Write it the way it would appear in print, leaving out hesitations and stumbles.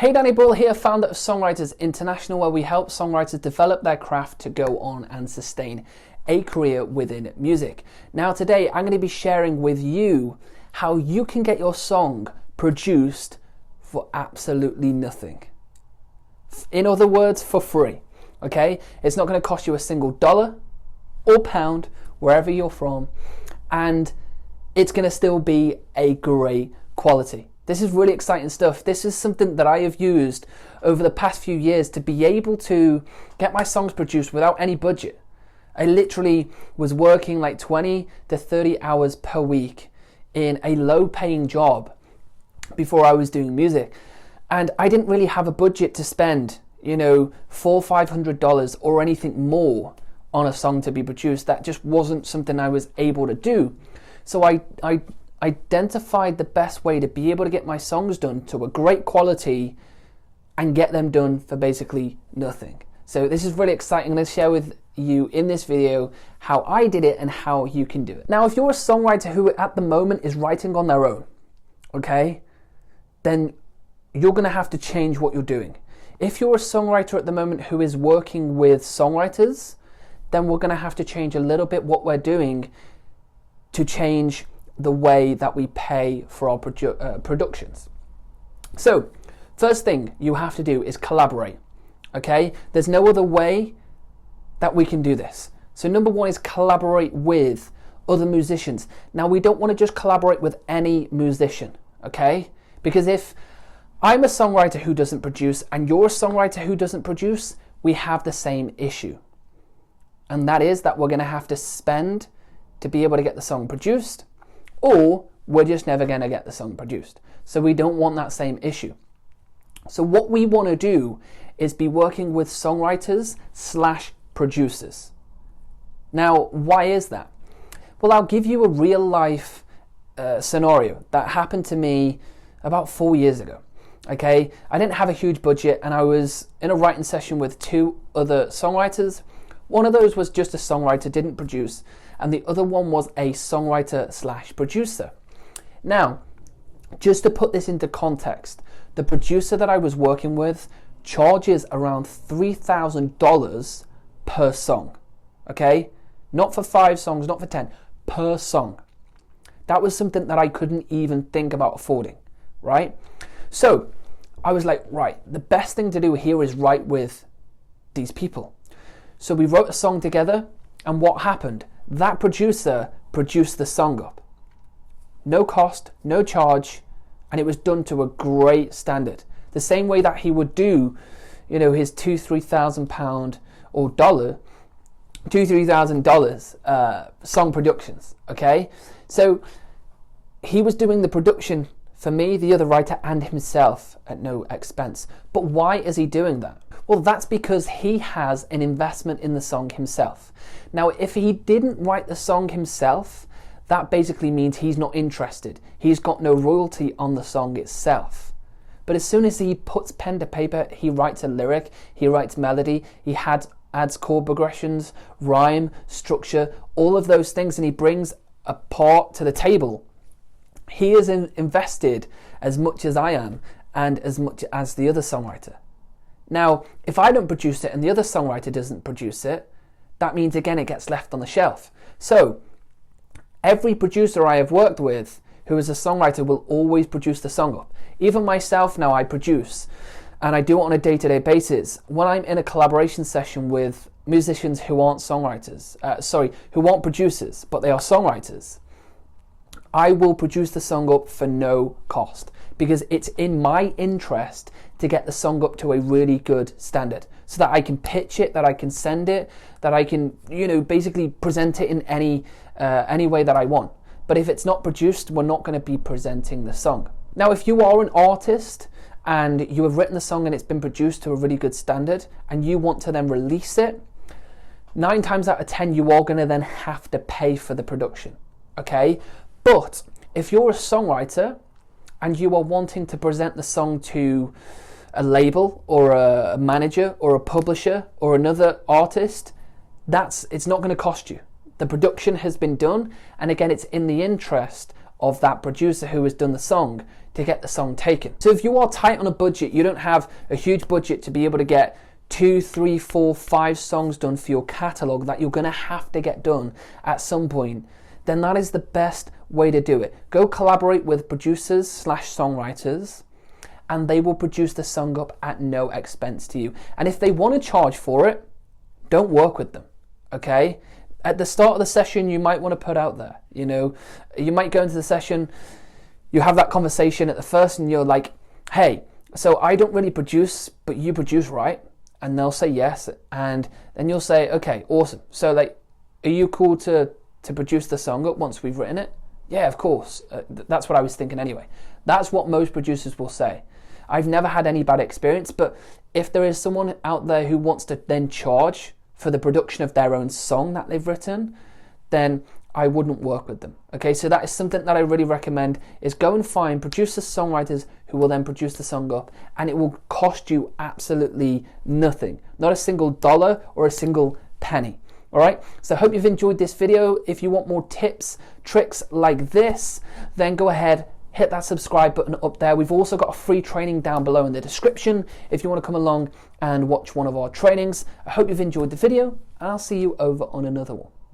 Hey, Danny Bull here, founder of Songwriters International, where we help songwriters develop their craft to go on and sustain a career within music. Now today I'm going to be sharing with you how you can get your song produced for absolutely nothing. In other words, for free. Okay? It's not going to cost you a single dollar or pound, wherever you're from, and it's going to still be a great quality. This is really exciting stuff. This is something that I have used over the past few years to be able to get my songs produced without any budget. I literally was working like 20 to 30 hours per week in a low-paying job before I was doing music. And I didn't really have a budget to spend, $400 or $500 or anything more on a song to be produced. That just wasn't something I was able to do. So I identified the best way to be able to get my songs done to a great quality and get them done for basically nothing. So this is really exciting. I'm going to share with you in this video how I did it and how you can do it. Now, if you're a songwriter who at the moment is writing on their own, okay, then you're going to have to change what you're doing. If you're a songwriter at the moment who is working with songwriters, then we're going to have to change a little bit what we're doing to change the way that we pay for our productions. So, first thing you have to do is collaborate, okay? There's no other way that we can do this. So number one is collaborate with other musicians. Now, we don't want to just collaborate with any musician, okay? Because if I'm a songwriter who doesn't produce and you're a songwriter who doesn't produce, we have the same issue. And that is that we're going to have to spend to be able to get the song produced, or we're just never going to get the song produced. So we don't want that same issue. So what we want to do is be working with songwriters/producers. Now, why is that? Well, I'll give you a real life scenario that happened to me about 4 years ago. Okay, I didn't have a huge budget and I was in a writing session with two other songwriters. One of those was just a songwriter, didn't produce, and the other one was a songwriter/producer. Now, just to put this into context, the producer that I was working with charges around $3,000 per song, okay? Not for 5 songs, not for 10, per song. That was something that I couldn't even think about affording, right? So I was like, right, the best thing to do here is write with these people. So we wrote a song together, and what happened? That producer produced the song up. No cost, no charge, and it was done to a great standard. The same way that he would do, his £2,000-3,000 or $2,000-3,000 song productions, okay? So he was doing the production for me, the other writer, and himself at no expense. But why is he doing that? Well, that's because he has an investment in the song himself. Now, if he didn't write the song himself, that basically means he's not interested. He's got no royalty on the song itself. But as soon as he puts pen to paper, he writes a lyric, he writes melody, he adds chord progressions, rhyme, structure, all of those things, and he brings a part to the table. He is invested as much as I am and as much as the other songwriter. Now, if I don't produce it and the other songwriter doesn't produce it, that means again it gets left on the shelf. So every producer I have worked with who is a songwriter will always produce the song up. Even myself now, I produce, and I do it on a day-to-day basis. When I'm in a collaboration session with musicians who aren't songwriters, who aren't producers, but they are songwriters, I will produce the song up for no cost because it's in my interest to get the song up to a really good standard so that I can pitch it, that I can send it, that I can, basically present it in any way that I want. But if it's not produced, we're not going to be presenting the song. Now, if you are an artist and you have written the song and it's been produced to a really good standard and you want to then release it, 9 times out of 10, you are going to then have to pay for the production, okay? But if you're a songwriter and you are wanting to present the song to a label or a manager or a publisher or another artist, it's not going to cost you. The production has been done, and again, it's in the interest of that producer who has done the song to get the song taken. So if you are tight on a budget, you don't have a huge budget to be able to get 2, 3, 4, 5 songs done for your catalogue that you're going to have to get done at some point, then that is the best way to do it. Go collaborate with producers / songwriters, and they will produce the song up at no expense to you. And if they want to charge for it, don't work with them, okay? At the start of the session, you might want to put out there, you might go into the session, you have that conversation at the first, and you're like, hey, so I don't really produce, but you produce, right? And they'll say yes, and then you'll say, okay, awesome. So like, are you cool to produce the song up once we've written it? Yeah, of course. That's what I was thinking anyway. That's what most producers will say. I've never had any bad experience, but if there is someone out there who wants to then charge for the production of their own song that they've written, then I wouldn't work with them. Okay, so that is something that I really recommend, is go and find producers, songwriters who will then produce the song up, and it will cost you absolutely nothing. Not a single dollar or a single penny. All right, so I hope you've enjoyed this video. If you want more tips, tricks like this, then go ahead, hit that subscribe button up there. We've also got a free training down below in the description if you want to come along and watch one of our trainings. I hope you've enjoyed the video, and I'll see you over on another one.